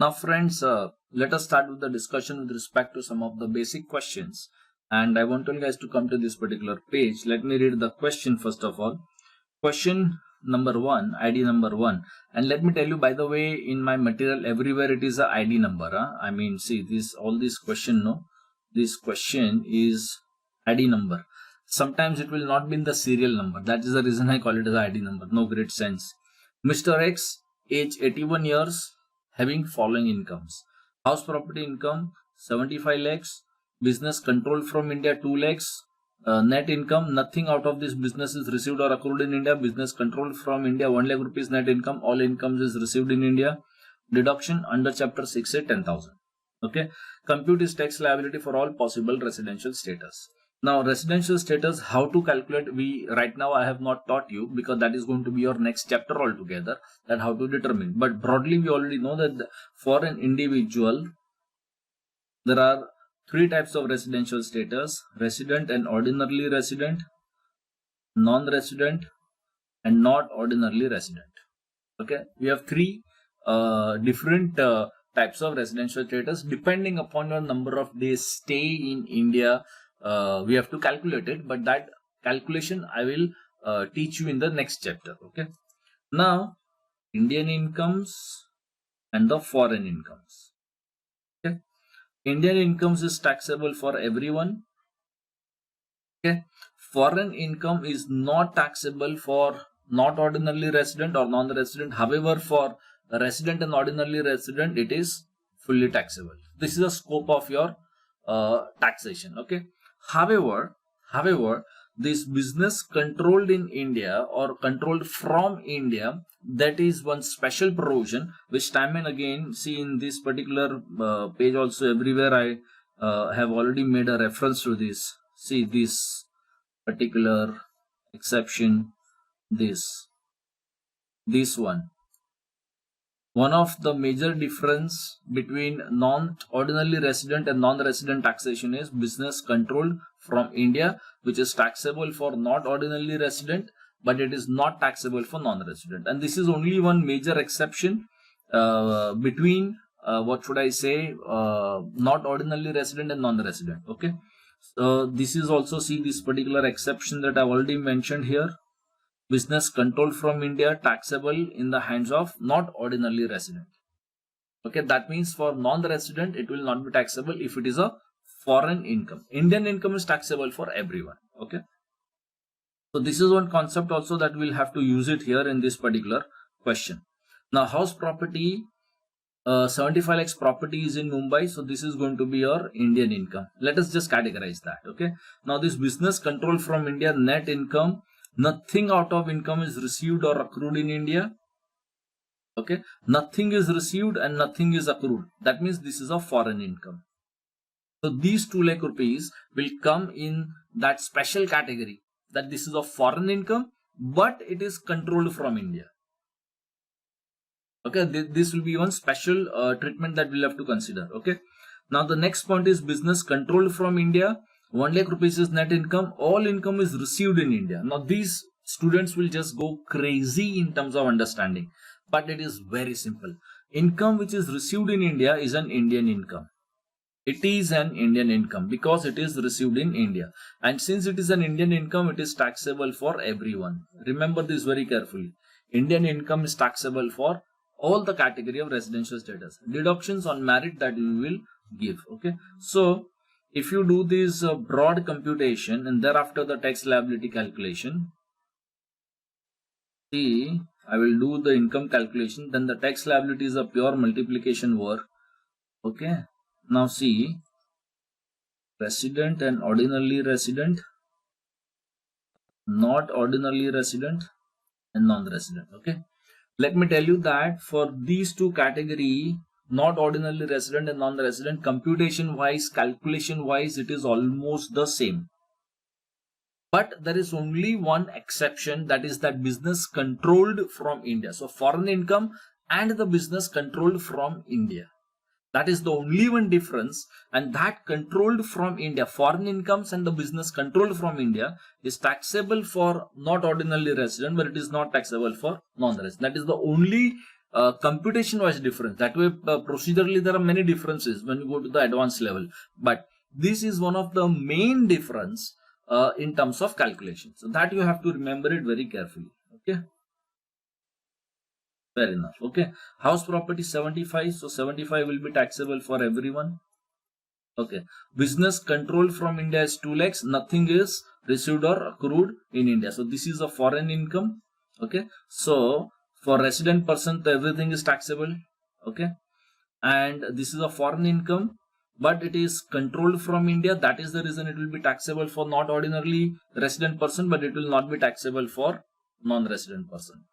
Now friends, let us start with the discussion with respect to some of the basic questions. And I want you guys to come to this particular page. Let me read the question first of all. Question number 1, ID number 1. And let me tell you, by the way, in my material everywhere it is a ID number. I mean, see this, all this question, no? This question is ID number. Sometimes it will not be in the serial number. That is the reason I call it as ID number. No great sense. Mr. X, age 81 years, having following incomes. House property income 75 lakhs. Business control from India 2 lakhs. Net income, nothing out of this business is received or accrued in India. Business control from India 1 lakh rupees net income. All incomes is received in India. Deduction under chapter 6 say 10,000. Okay. Compute is tax liability for all possible residential status. Now residential status, how to calculate, we right now I have not taught you because that is going to be your next chapter altogether, that how to determine. But broadly we already know that for an individual there are 3 types of residential status: resident and ordinarily resident, non-resident and not ordinarily resident. Okay, we have 3 different types of residential status. Depending upon your number of days stay in India, we have to calculate it, but that calculation I will teach you in the next chapter. Okay, now Indian incomes and the foreign incomes. Okay, Indian incomes is taxable for everyone. Okay, foreign income is not taxable for not ordinarily resident or non-resident. However, for a resident and ordinarily resident, it is fully taxable. This is the scope of your taxation. Okay. However, this business controlled in India or controlled from India, that is one special provision which time and again, see in this particular page also, everywhere I have already made a reference to this. See this particular exception, this one. One of the major difference between non-ordinarily resident and non-resident taxation is business controlled from India, which is taxable for not ordinarily resident, but it is not taxable for non-resident. And this is only one major exception between what should I say, not ordinarily resident and non-resident. Okay, so this is also, see this particular exception that I have already mentioned here. Business control from India taxable in the hands of not ordinarily resident. Okay, that means for non-resident it will not be taxable if it is a foreign income. Indian income is taxable for everyone. Okay, so this is one concept also that we'll have to use it here in this particular question. Now house property, 75 lakhs property is in Mumbai, so this is going to be your Indian income. Let us just categorize that. Okay, now this business control from India net income, nothing out of income is received or accrued in India. Okay, nothing is received and nothing is accrued. That means this is a foreign income. So these 2 lakh rupees will come in that special category, that this is a foreign income, but it is controlled from India. Okay, this will be one special treatment that we'll have to consider. Okay, now the next point is business controlled from India. 1 lakh rupees is net income. All income is received in India. Now these students will just go crazy in terms of understanding, but it is very simple. Income which is received in India is an Indian income. It is an Indian income because it is received in India. And since it is an Indian income, it is taxable for everyone. Remember this very carefully. Indian income is taxable for all the category of residential status. Deductions on merit that we will give. Okay, so if you do this broad computation and thereafter the tax liability calculation, see, I will do the income calculation, then the tax liability is a pure multiplication work. Okay, now see, resident and ordinarily resident, not ordinarily resident and non-resident. Okay, let me tell you that for these 2 category, not ordinarily resident and non-resident, computation wise, calculation wise, it is almost the same. But there is only one exception, that is that business controlled from India. So foreign income and the business controlled from India. That is the only one difference, and that controlled from India, foreign incomes and the business controlled from India is taxable for not ordinarily resident, but it is not taxable for non-resident. That is the only computation wise difference. That way, procedurally, there are many differences when you go to the advanced level. But this is one of the main difference in terms of calculation. So that you have to remember it very carefully. Okay. Fair enough. Okay. House property 75. So 75 will be taxable for everyone. Okay. Business control from India is 2 lakhs. Nothing is received or accrued in India. So this is a foreign income. Okay. So for resident person, everything is taxable. Okay. And this is a foreign income, but it is controlled from India. That is the reason it will be taxable for not ordinarily resident person, but it will not be taxable for non-resident person.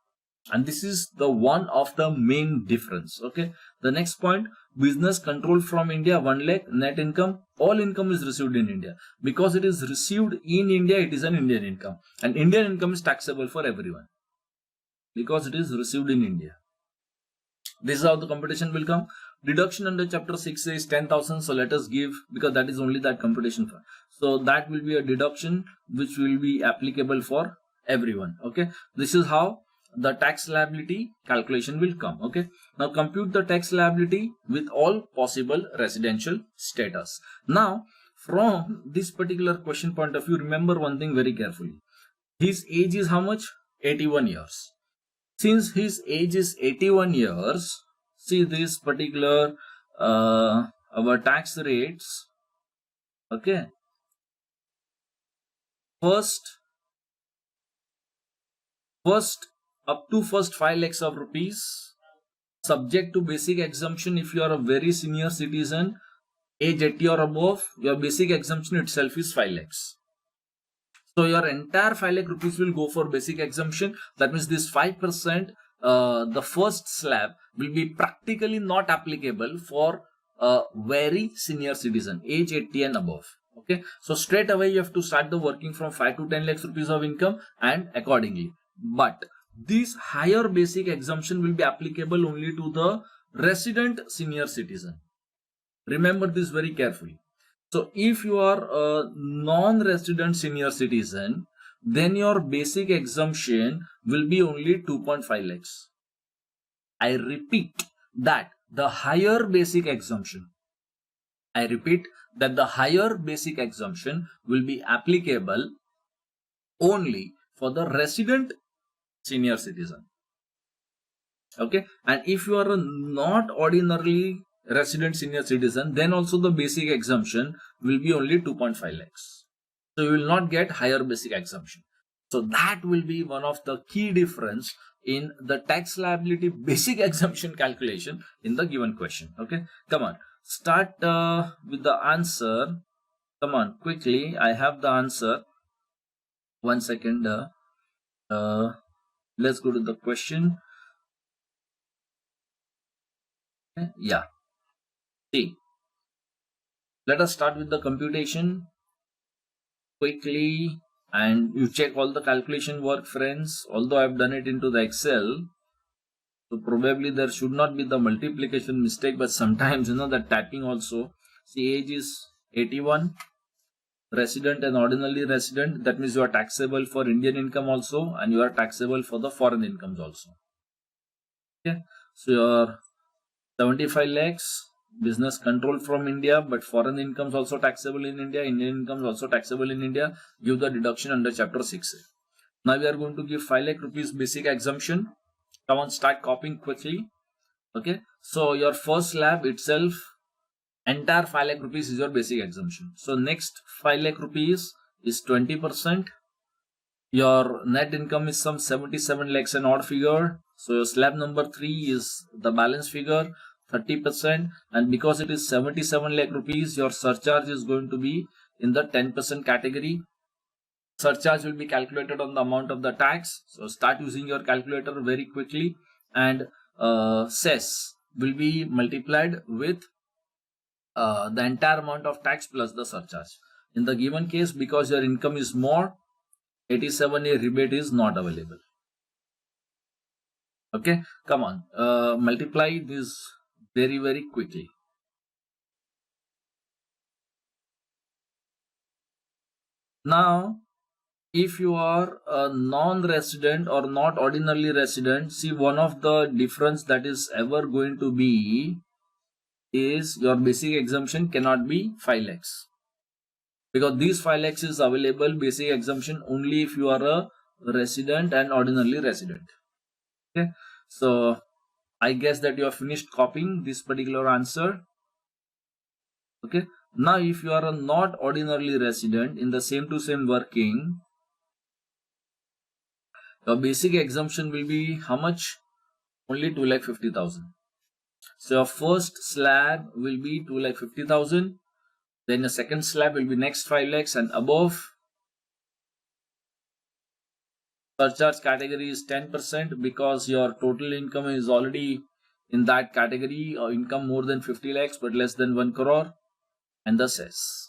And this is the one of the main difference. Okay. The next point, business control from India, 1 lakh net income. All income is received in India. Because it is received in India, it is an Indian income. And Indian income is taxable for everyone. Because it is received in India. This is how the computation will come. Deduction under chapter 6 is 10,000. So let us give, because that is only that computation for. So that will be a deduction which will be applicable for everyone. Okay. This is how the tax liability calculation will come. Okay. Now compute the tax liability with all possible residential status. Now from this particular question point of view, remember one thing very carefully. His age is how much? 81 years. Since his age is 81 years, see this particular our tax rates. Okay. First up to first 5 lakhs of rupees, subject to basic exemption. If you are a very senior citizen, age 80 or above, your basic exemption itself is 5 lakhs. So your entire 5 lakh rupees will go for basic exemption. That means this 5%, the first slab will be practically not applicable for a very senior citizen, age 80 and above. Okay. So straight away you have to start the working from 5 to 10 lakhs rupees of income and accordingly. But this higher basic exemption will be applicable only to the resident senior citizen. Remember this very carefully. So if you are a non-resident senior citizen, then your basic exemption will be only 2.5 lakhs. I repeat that the higher basic exemption, will be applicable only for the resident senior citizen. Okay. And if you are a not ordinarily resident senior citizen, then also the basic exemption will be only 2.5 lakhs. So you will not get higher basic exemption. So that will be one of the key difference in the tax liability basic exemption calculation in the given question. Okay. Come on. Start with the answer. Come on, quickly. I have the answer. 1 second. Let's go to the question. Yeah. See, let us start with the computation quickly, and you check all the calculation work, friends. Although I've done it into the Excel, so probably there should not be the multiplication mistake, but sometimes the typing also. See, age is 81, resident and ordinarily resident. That means you are taxable for Indian income also, and you are taxable for the foreign incomes also. Okay, so your 75 lakhs, business control from India, but foreign incomes also taxable in India, Indian incomes also taxable in India. Give the deduction under chapter 6. Now we are going to give 5 lakh rupees basic exemption. Come on, start copying quickly. Okay, so your first slab itself, entire 5 lakh rupees is your basic exemption. So next 5 lakh rupees is 20%. Your net income is some 77 lakhs and odd figure. So your slab number 3 is the balance figure, 30%. And because it is 77 lakh rupees, your surcharge is going to be in the 10% category. Surcharge will be calculated on the amount of the tax. So start using your calculator very quickly. And cess will be multiplied with the entire amount of tax plus the surcharge. In the given case, because your income is more, 87A rebate is not available. Okay, come on, multiply this very, very quickly. Now, if you are a non-resident or not ordinarily resident, see, one of the difference that is ever going to be is your basic exemption cannot be 5 lakhs. Because these 5 lakhs is available basic exemption only if you are a resident and ordinarily resident. Okay. So I guess that you have finished copying this particular answer. Okay. Now if you are a not ordinarily resident in the same to same working, your basic exemption will be how much? Only 2,50,000. So your first slab will be 2,50,000. Then the second slab will be next 5 lakhs and above. Surcharge category is 10% because your total income is already in that category, or income more than 50 lakhs but less than 1 crore, and the cess.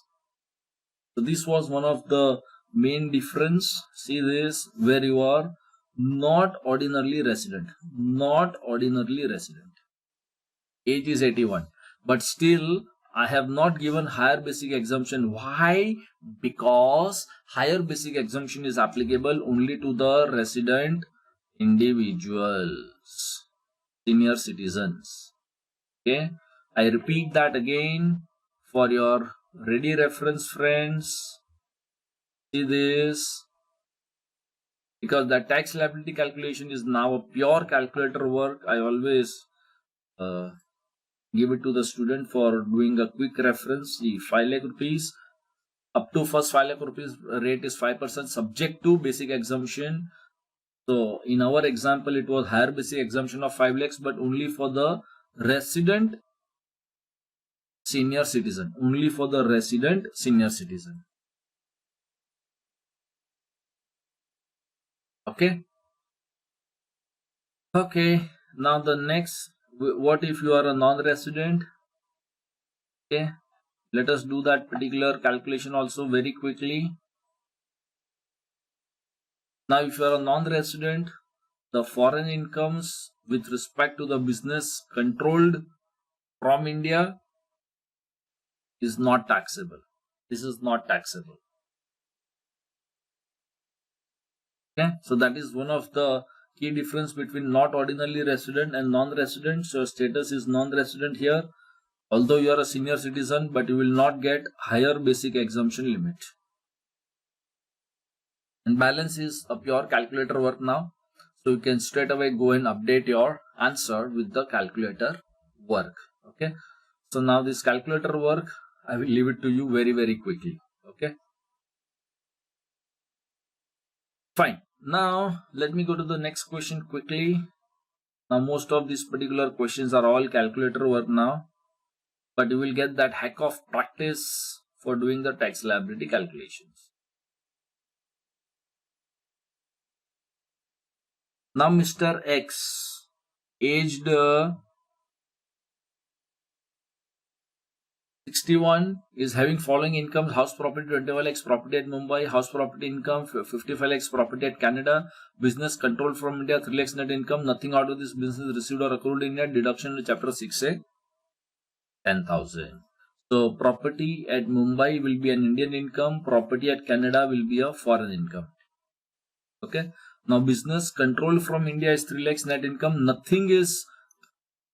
So this was one of the main difference. See this, where you are not ordinarily resident. Not ordinarily resident. Age is 81. But still, I have not given higher basic exemption. Why? Because higher basic exemption is applicable only to the resident individuals, senior citizens. Okay. I repeat that again for your ready reference, friends. See this. Because the tax liability calculation is now a pure calculator work, I always give it to the student for doing a quick reference. The 5 lakh rupees, up to first 5 lakh rupees rate is 5% subject to basic exemption. So in our example, it was higher basic exemption of 5 lakhs, but only for the resident senior citizen. Only for the resident senior citizen. Okay. Okay. Now the next, what if you are a non-resident? Okay. Let us do that particular calculation also very quickly. Now if you are a non-resident, the foreign incomes with respect to the business controlled from India is not taxable. This is not taxable. Okay, so that is one of the key difference between not ordinarily resident and non-resident. So status is non-resident here, although you are a senior citizen, but you will not get higher basic exemption limit. And balance is a pure calculator work now. So you can straight away go and update your answer with the calculator work. Okay. So now this calculator work, I will leave it to you very, very quickly. Okay. Fine. Now let me go to the next question quickly. Now most of these particular questions are all calculator work now, but you will get that heck of practice for doing the tax liability calculations. Now Mr. X, aged 61, is having following incomes: house property 25 lakhs, property at Mumbai, house property income 55 lakhs, property at Canada, business controlled from India 3 lakhs net income, nothing out of this business received or accrued in India, deduction to chapter 6 say 10,000. So property at Mumbai will be an Indian income, property at Canada will be a foreign income. Okay. Now business controlled from India is 3 lakhs net income, nothing is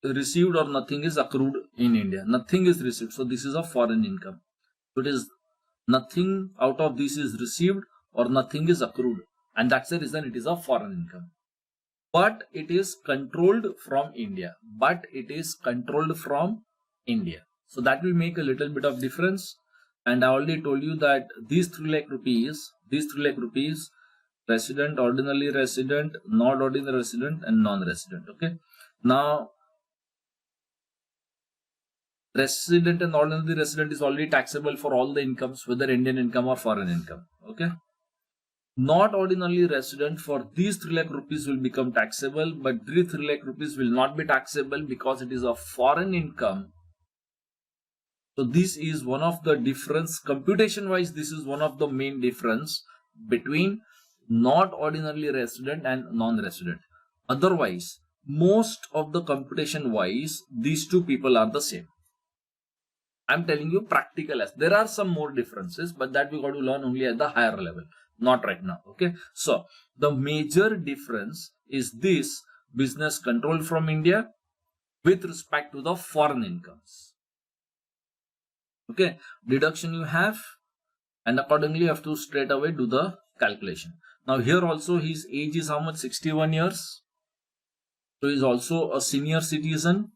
received or nothing is accrued in India. Nothing is received. So this is a foreign income. So it is nothing out of this is received or nothing is accrued. And that's the reason it is a foreign income. But it is controlled from India. But it is controlled from India. So that will make a little bit of difference. And I already told you that these 3 lakh rupees, resident, ordinarily resident, not ordinary resident, and non-resident. Okay. Now, resident and ordinary resident is already taxable for all the incomes, whether Indian income or foreign income. Okay. Not ordinarily resident, for these 3 lakh rupees will become taxable, but these 3 lakh rupees will not be taxable because it is a foreign income. So this is one of the difference, computation wise, this is one of the main difference between not ordinarily resident and non-resident. Otherwise, most of the computation wise, these two people are the same. I'm telling you practical as there are some more differences, but that we got to learn only at the higher level. Not right now. Okay. So the major difference is this business control from India with respect to the foreign incomes. Okay. Deduction you have, and accordingly you have to straight away do the calculation. Now here also his age is how much? 61 years. So he is also a senior citizen.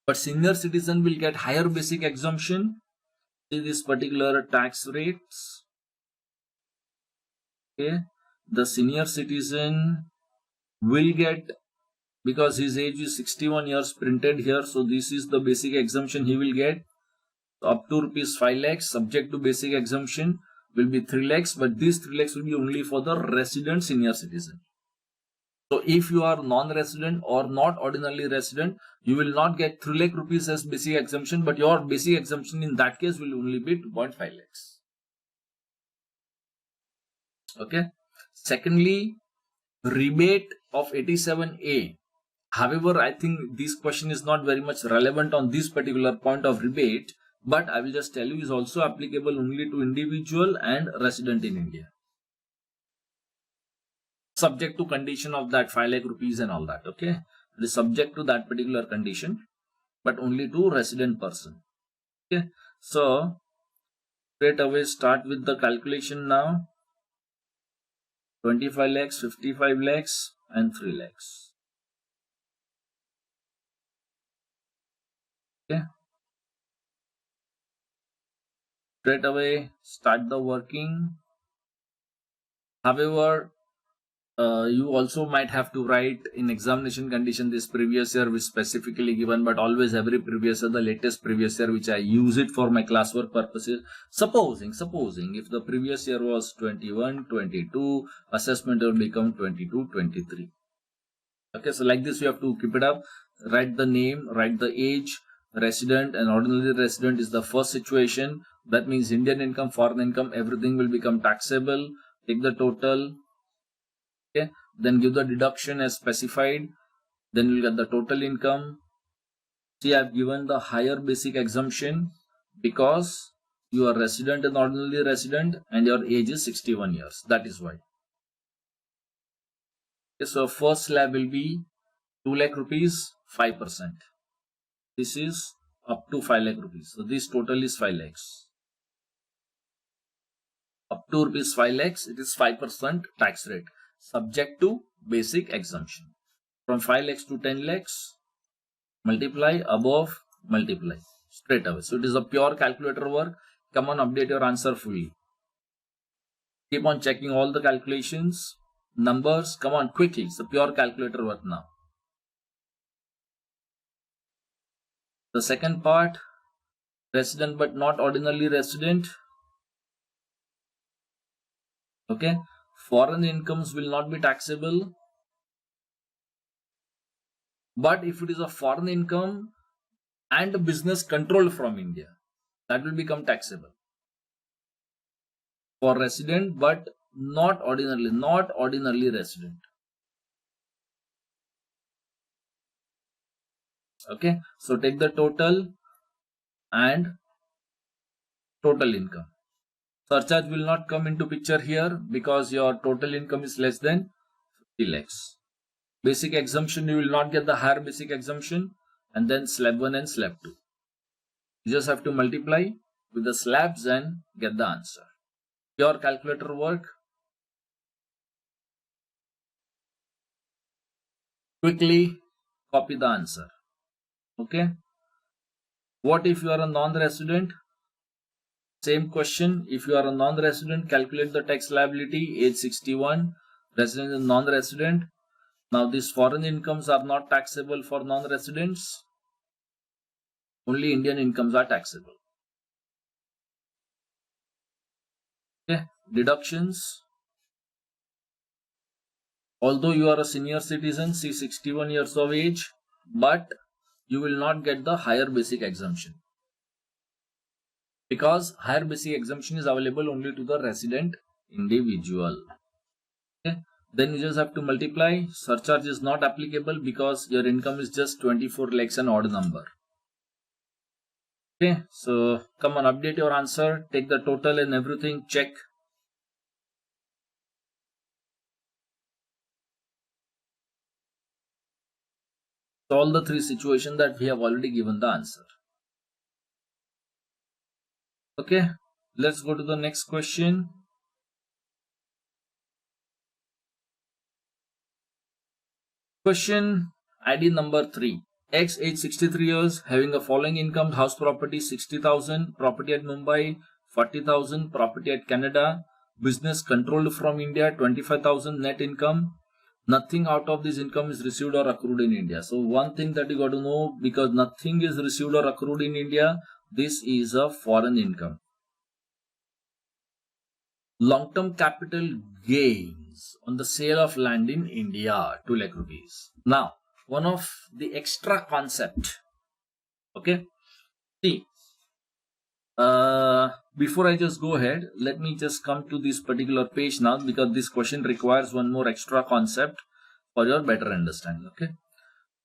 But senior citizen will get higher basic exemption. See this particular tax rates. Okay. The senior citizen will get, because his age is 61 years printed here, so this is the basic exemption he will get. Up to rupees 5 lakhs subject to basic exemption will be 3 lakhs, but these 3 lakhs will be only for the resident senior citizen. So if you are non-resident or not ordinarily resident, you will not get 3 lakh rupees as basic exemption, but your basic exemption in that case will only be 2.5 lakhs. Okay. Secondly, rebate of 87A. However, I think this question is not very much relevant on this particular point of rebate, but I will just tell you is also applicable only to individual and resident in India. Subject to condition of that 5 lakh rupees and all that. Okay. It is subject to that particular condition, but only to resident person. Okay. So, straight away start with the calculation now. 25 lakhs, 55 lakhs and 3 lakhs. Okay. Straight away start the working. However, you also might have to write in examination condition this previous year which specifically given, but always every previous year, the latest previous year, which I use it for my classwork purposes. Supposing if the previous year was 21, 22, assessment will become 22, 23. Okay, so like this you have to keep it up. Write the name, write the age, resident and ordinary resident is the first situation. That means Indian income, foreign income, everything will become taxable. Take the total. Okay, then give the deduction as specified. Then you'll get the total income. See, I've given the higher basic exemption because you are resident and ordinarily resident and your age is 61 years. That is why. Okay, so first slab will be 2 lakh rupees, 5%. This is up to 5 lakh rupees. So this total is 5 lakhs. Up to rupees 5 lakhs, it is 5% tax rate, subject to basic exemption. From 5 lakhs to 10 lakhs, multiply, above, multiply, straight away. So it is a pure calculator work. Come on, update your answer fully. Keep on checking all the calculations, numbers, come on, quickly. It's a pure calculator work now. The second part, resident but not ordinarily resident. Okay, foreign incomes will not be taxable. But if it is a foreign income and a business controlled from India, that will become taxable. For resident but not ordinarily resident. Okay, so take the total and total income. Surcharge will not come into picture here because your total income is less than 50 lakhs. Basic exemption, you will not get the higher basic exemption, and then slab 1 and slab 2. You just have to multiply with the slabs and get the answer. Pure calculator work. Quickly copy the answer. Okay. What if you are a non-resident? Same question. If you are a non-resident, calculate the tax liability, age 61, resident and non-resident. Now these foreign incomes are not taxable for non-residents. Only Indian incomes are taxable. Okay. Deductions. Although you are a senior citizen, see 61 years of age, but you will not get the higher basic exemption. Because higher basic exemption is available only to the resident individual. Okay. Then you just have to multiply. Surcharge is not applicable because your income is just 24 lakhs, an odd number. Okay, so come on, update your answer, take the total and everything, check. all the three situations that we have already given the answer. Okay, let's go to the next question. Question ID number 3. X, age 63 years, having a following income: house property 60,000, property at Mumbai 40,000, property at Canada, business controlled from India 25,000, net income. Nothing out of this income is received or accrued in India. So one thing that you got to know, because nothing is received or accrued in India, this is a foreign income. Long-term capital gains on the sale of land in India, 2 lakh rupees. Now, one of the extra concept. Okay. See, before I just go ahead, let me just come to this particular page now, because this question requires one more extra concept for your better understanding. Okay.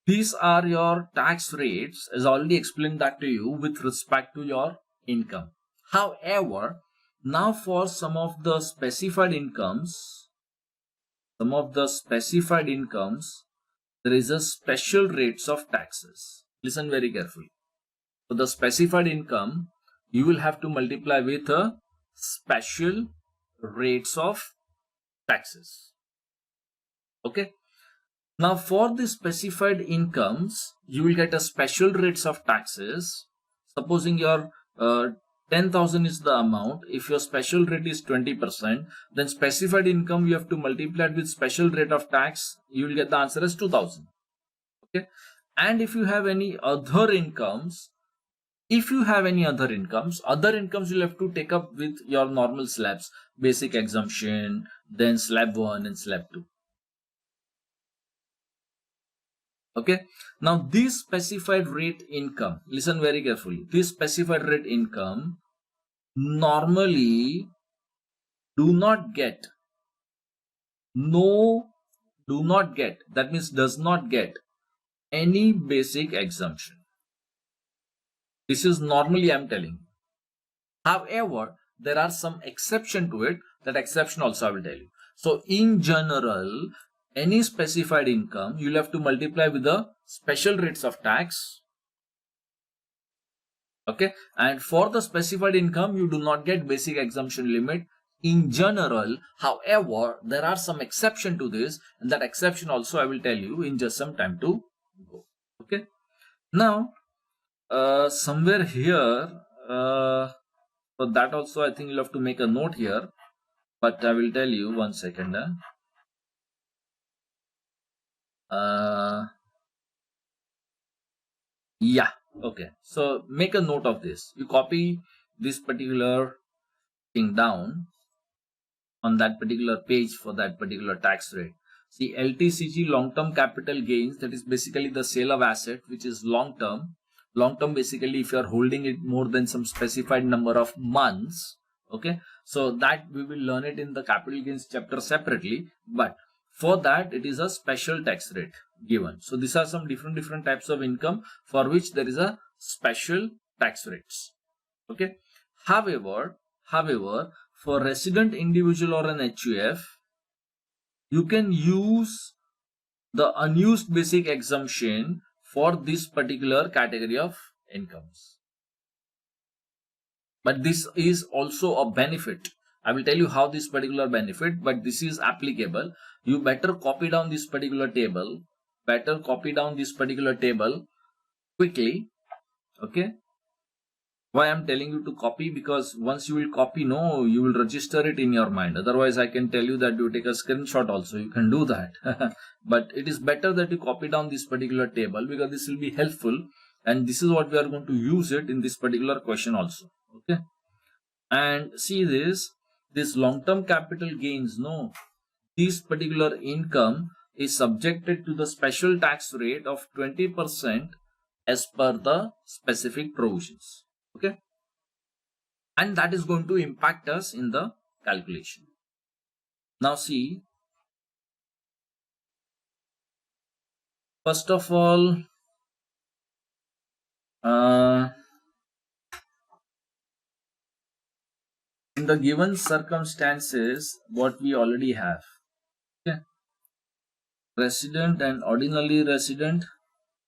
These are your tax rates, as already explained that to you, with respect to your income. However, now for some of the specified incomes, there is a special rates of taxes. Listen very carefully. For the specified income, you will have to multiply with a special rates of taxes. Okay. Now for the specified incomes, you will get a special rates of taxes. Supposing your 10,000 is the amount. If your special rate is 20%, then specified income you have to multiply it with special rate of tax. You will get the answer as 2,000. Okay. And if you have any other incomes, other incomes you'll have to take up with your normal slabs, basic exemption, then slab 1 and slab 2. Okay. Now this specified rate income, listen very carefully. This specified rate income normally do not get, that means does not get any basic exemption. This is normally I'm telling. However, there are some exception to it. That exception also I will tell you. So in general, any specified income, you'll have to multiply with the special rates of tax. Okay. And for the specified income, you do not get basic exemption limit in general. However, there are some exception to this, and that exception also I will tell you in just some time to go. Okay. Now, somewhere here, for that also I think you'll have to make a note here, but I will tell you 1 second. Yeah, okay. So make a note of this. You copy this particular thing down on that particular page for that particular tax rate. See, LTCG, long-term capital gains, that is basically the sale of asset, which is long-term. Long-term basically if you are holding it more than some specified number of months. Okay, so that we will learn it in the capital gains chapter separately, but for that it is a special tax rate given. So these are some different types of income for which there is a special tax rates. Okay. However, for resident individual or an HUF, you can use the unused basic exemption for this particular category of incomes. But this is also a benefit. I will tell you how this particular benefit, but this is applicable. You better copy down this particular table. Quickly. Okay. Why I'm telling you to copy? Because once you will copy, you will register it in your mind. Otherwise, I can tell you that you take a screenshot also. You can do that. But it is better that you copy down this particular table, because this will be helpful. And this is what we are going to use it in this particular question also. Okay. And see this long-term capital gains, this particular income is subjected to the special tax rate of 20% as per the specific provisions. Okay. And that is going to impact us in the calculation. Now see, first of all, in the given circumstances, what we already have, okay, resident and ordinary resident,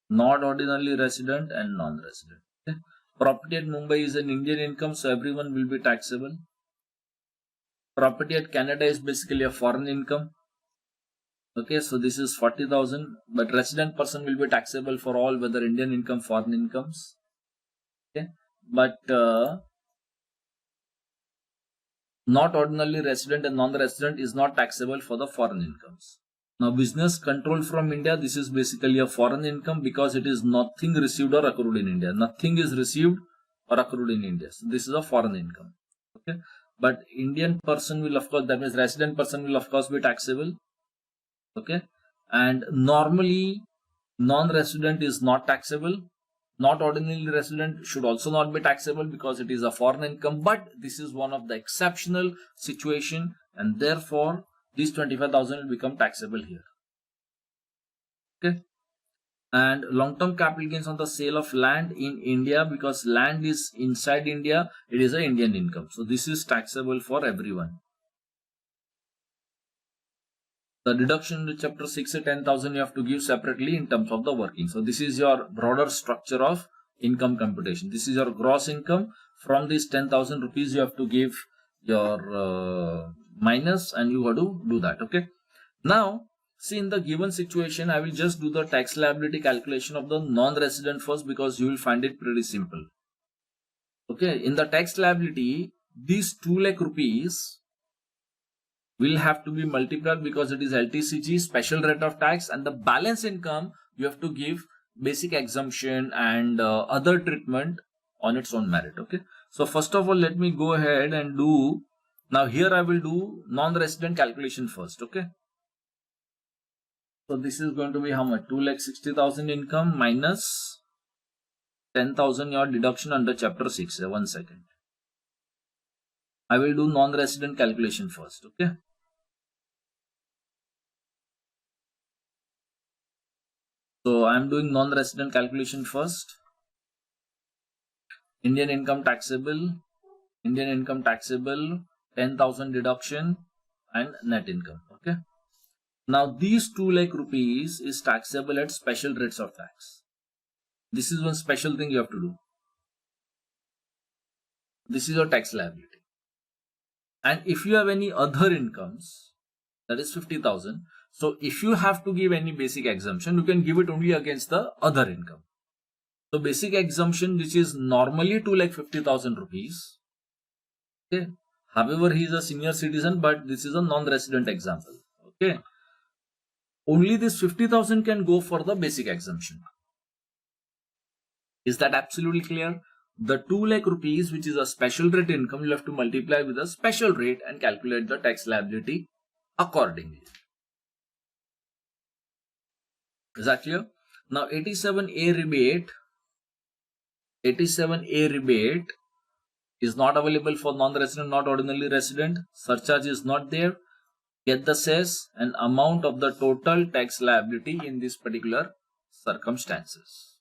not ordinarily resident and non-resident. Okay. Property at Mumbai is an Indian income, so everyone will be taxable. Property at Canada is basically a foreign income. Okay, so this is 40,000, but resident person will be taxable for all, whether Indian income, foreign incomes. Okay, but not ordinarily resident and non-resident is not taxable for the foreign incomes. Now, business control from India, this is basically a foreign income because it is nothing received or accrued in India. Nothing is received or accrued in India. So, this is a foreign income. Okay, but Indian person will, of course, that means resident person will, of course, be taxable. Okay, and normally non-resident is not taxable. Not ordinarily resident should also not be taxable because it is a foreign income, but this is one of the exceptional situation, and therefore these 25,000 will become taxable here. Okay, and long-term capital gains on the sale of land in India, because land is inside India, it is an Indian income, so this is taxable for everyone. The deduction in chapter 6 at 10,000 you have to give separately in terms of the working. So this is your broader structure of income computation. This is your gross income. From this 10,000 rupees you have to give your minus, and you have to do that. Okay. Now see, in the given situation I will just do the tax liability calculation of the non-resident first, because you will find it pretty simple. Okay. In the tax liability, these 2 lakh rupees will have to be multiplied because it is LTCG, special rate of tax, and the balance income you have to give basic exemption and other treatment on its own merit. Okay. So first of all, let me go ahead and do, now here I will do non-resident calculation first. Okay. So this is going to be how much? 2,60,000 income minus 10,000 your deduction under chapter 6. 1 second. I will do non-resident calculation first. Okay. So I am doing non-resident calculation first. Indian income taxable, 10,000 deduction and net income. Okay. Now these 2 lakh rupees is taxable at special rates of tax. This is one special thing you have to do. This is your tax liability. And if you have any other incomes, that is 50,000. So if you have to give any basic exemption, you can give it only against the other income. So basic exemption, which is normally 2,50,000 rupees. Okay. However, he is a senior citizen, but this is a non-resident example. Okay. Only this 50,000 can go for the basic exemption. Is that absolutely clear? The 2 lakh rupees, which is a special rate income, you have to multiply with a special rate and calculate the tax liability accordingly. Is that clear? Now 87A rebate is not available for non-resident, not ordinarily resident. Surcharge is not there. Get the cess and amount of the total tax liability in this particular circumstances.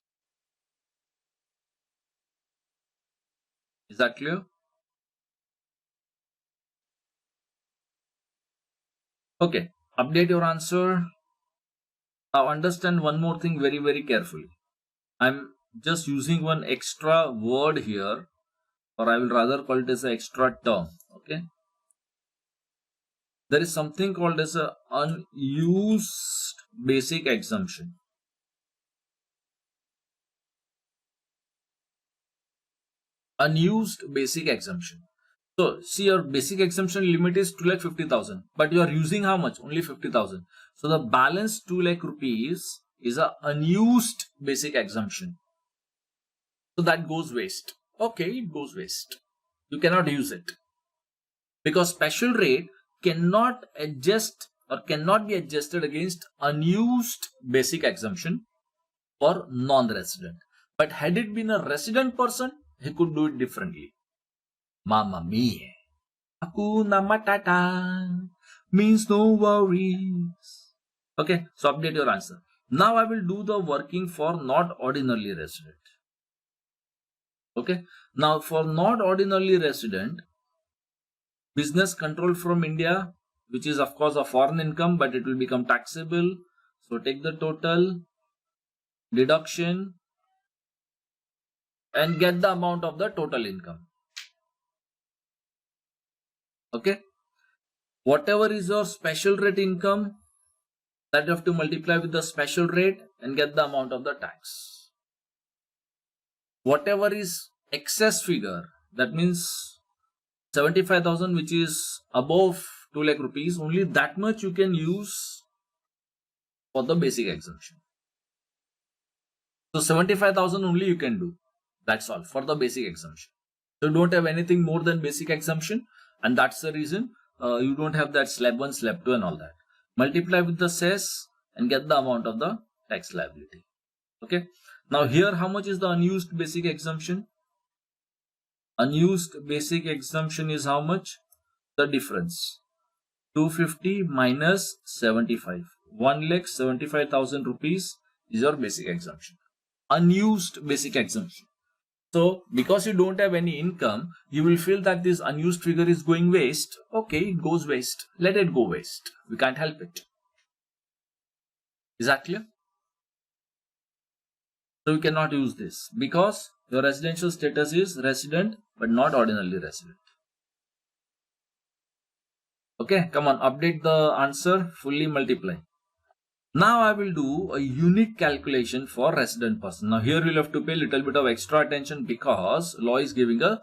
Is that clear? Okay, update your answer. Now understand one more thing very, very carefully. I'm just using one extra word here, or I will rather call it as an extra term. Okay. There is something called as an unused basic exemption. Unused basic exemption. So see, your basic exemption limit is 2,50,000, but you are using how much? Only 50,000. So the balance 2 lakh rupees is a unused basic exemption. So that goes waste. Okay, it goes waste. You cannot use it because special rate cannot adjust or cannot be adjusted against unused basic exemption for non-resident. But had it been a resident person, he could do it differently. Mamma mia. Hakuna Matata means no worries. Okay, so update your answer. Now I will do the working for not ordinarily resident. Okay, now for not ordinarily resident, business control from India, which is of course a foreign income, but it will become taxable. So take the total deduction, and get the amount of the total income. Okay. Whatever is your special rate income, that you have to multiply with the special rate and get the amount of the tax. Whatever is excess figure, that means 75,000, which is above 2 lakh rupees, only that much you can use for the basic exemption. So 75,000 only you can do. That's all for the basic exemption. So you don't have anything more than basic exemption, and that's the reason you don't have that slab 1, slab 2 and all that. Multiply with the cess and get the amount of the tax liability. Okay. Now here, how much is the unused basic exemption? Unused basic exemption is how much? The difference. 250 minus 75. 1,75,000 rupees is your basic exemption. Unused basic exemption. So, because you don't have any income, you will feel that this unused figure is going waste. Okay, it goes waste. Let it go waste. We can't help it. Is that clear? So, you cannot use this because your residential status is resident but not ordinarily resident. Okay, come on, update the answer, fully multiply. Now I will do a unique calculation for resident person. Now here we'll have to pay a little bit of extra attention because law is giving a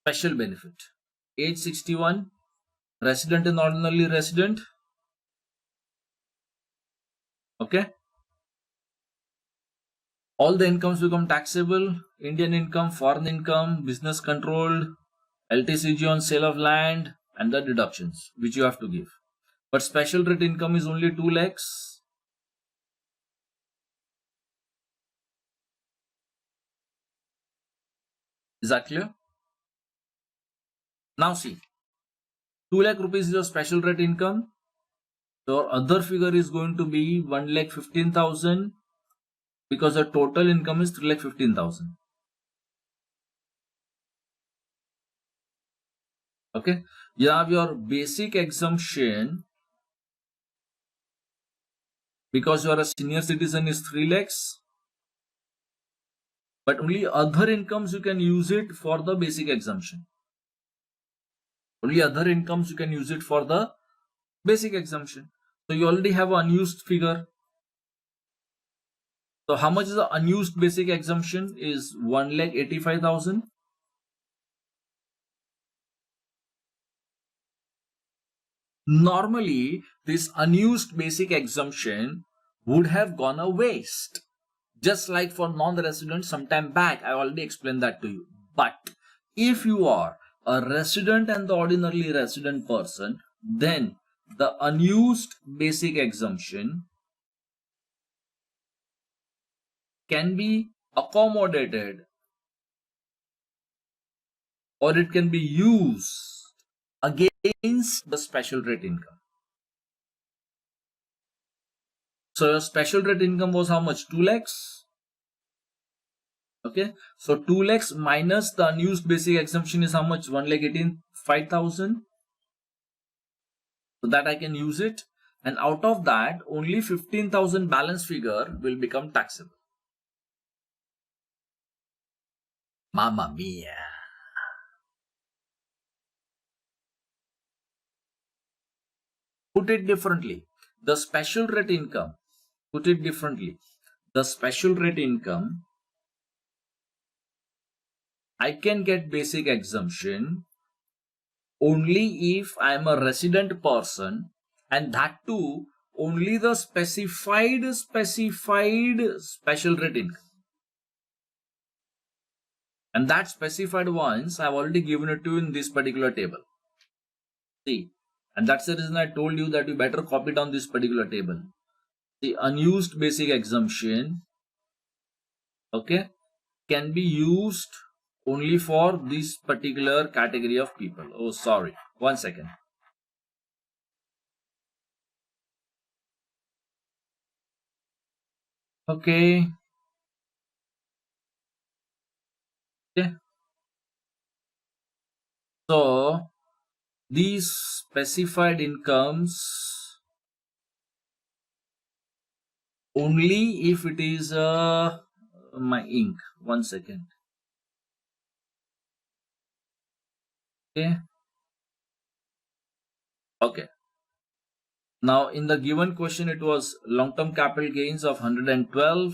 special benefit. Age 61, resident and ordinarily resident. Okay. All the incomes become taxable. Indian income, foreign income, business controlled, LTCG on sale of land, and the deductions which you have to give. But special rate income is only 2 lakhs. Is that clear? Now see, 2 lakh rupees is your special rate income. So other figure is going to be 1,15,000 because the total income is 3,15,000. Okay, you have your basic exemption because you are a senior citizen is 3 lakhs, but only other incomes you can use it for the basic exemption. Only other incomes you can use it for the basic exemption. So you already have an unused figure. So how much is the unused basic exemption? Is 1,85,000. Normally, this unused basic exemption would have gone a waste. Just like for non-resident sometime back, I already explained that to you. But if you are a resident and the ordinarily resident person, then the unused basic exemption can be accommodated or it can be used against the special rate income. So your special rate income was how much? 2 lakhs. Okay. So 2 lakhs minus the unused basic exemption is how much? 1,18,500. So that I can use it. And out of that, only 15,000 balance figure will become taxable. Mamma mia. Put it differently. The special rate income, put it differently. The special rate income, I can get basic exemption only if I am a resident person, and that too only the specified special rate income. And that specified ones I have already given it to you in this particular table. See, and that's the reason I told you that you better copy down this particular table. The unused basic exemption, okay, can be used only for this particular category of people. Oh, sorry. 1 second. Okay. Okay. So, these specified incomes only if it is my ink. 1 second. Okay. Now in the given question, it was long-term capital gains of 112.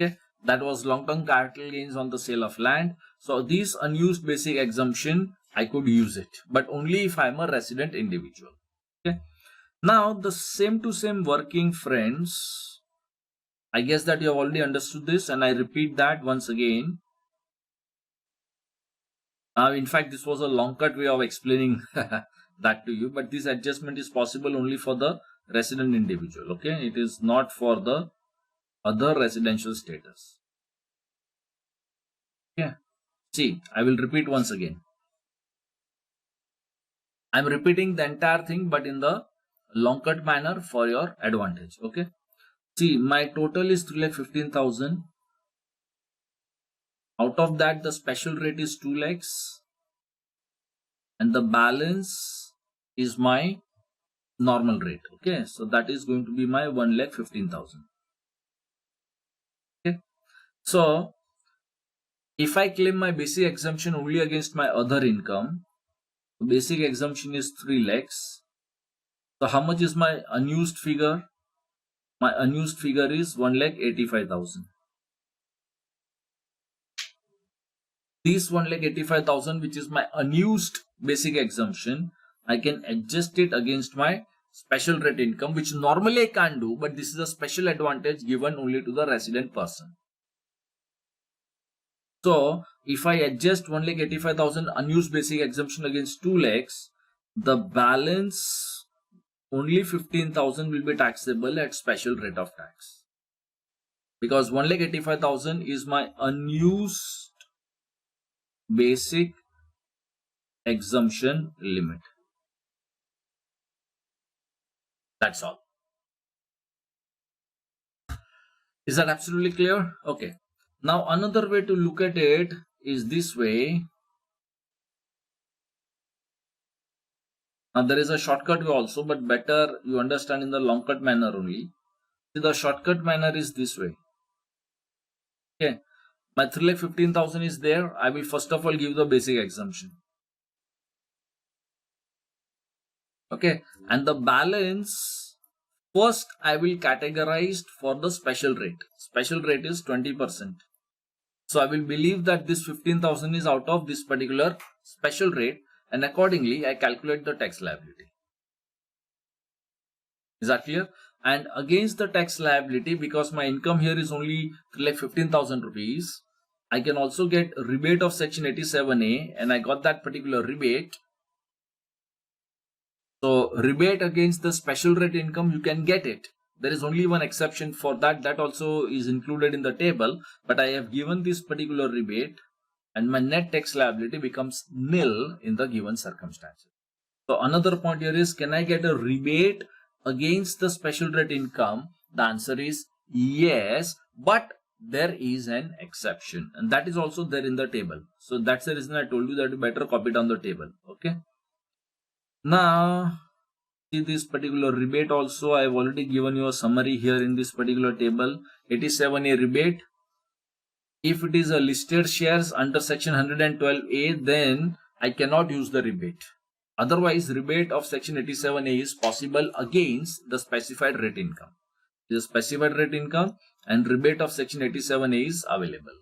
Okay, that was long-term capital gains on the sale of land. So this unused basic exemption, I could use it, but only if I'm a resident individual. Okay. Now the same to same working, friends. I guess that you have already understood this, and I repeat that once again. In fact, this was a long cut way of explaining that to you, but this adjustment is possible only for the resident individual. Okay, it is not for the other residential status. Okay, see, I will repeat once again. I am repeating the entire thing, but in the long cut manner for your advantage. Okay, see, my total is 3,15,000. Out of that, the special rate is 2 lakhs, and the balance is my normal rate. Okay, so that is going to be my 1,15,000. Okay, so if I claim my basic exemption only against my other income, the basic exemption is 3 lakhs. So how much is my unused figure? My unused figure is 1,85,000. This 1,85,000, which is my unused basic exemption, I can adjust it against my special rate income, which normally I can't do, but this is a special advantage given only to the resident person. So if I adjust 1,85,000 unused basic exemption against 2 lakhs, the balance only 15,000 will be taxable at special rate of tax, because 1,85,000 is my unused basic exemption limit. That's all. Is that absolutely clear? Okay. Now another way to look at it is this way. Now there is a shortcut way also, but better you understand in the long cut manner only. See, the shortcut manner is this way. Okay. My 3,15,000 is there. I will first of all give the basic exemption. Okay. And the balance, first I will categorize for the special rate. Special rate is 20%. So I will believe that this 15,000 is out of this particular special rate, and accordingly I calculate the tax liability. Is that clear? And against the tax liability, because my income here is only 3,15,000 rupees, I can also get a rebate of section 87A, and I got that particular rebate. So rebate against the special rate income, you can get it. There is only one exception for that. That also is included in the table, but I have given this particular rebate, and my net tax liability becomes nil in the given circumstances. So another point here is, can I get a rebate against the special rate income? The answer is yes, but there is an exception, and that is also there in the table. So that's the reason I told you that you better copy it on the table. Okay. Now see this particular rebate also. I have already given you a summary here in this particular table. 87A rebate. If it is a listed shares under section 112A, then I cannot use the rebate. Otherwise, rebate of section 87A is possible against the specified rate income. The specified rate income and rebate of section 87A is available.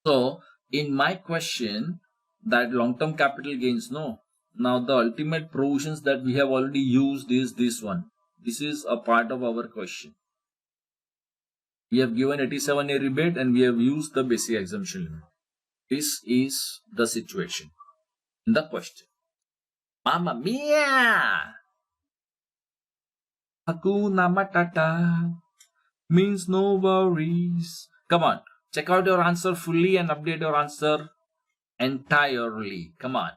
So in my question, that long-term capital gains, no. Now the ultimate provisions that we have already used is this one. This is a part of our question. We have given 87A rebate and we have used the basic exemption limit. This is the situation in the question. Mamma mia! Hakuna Matata means no worries. Come on, check out your answer fully and update your answer entirely. Come on.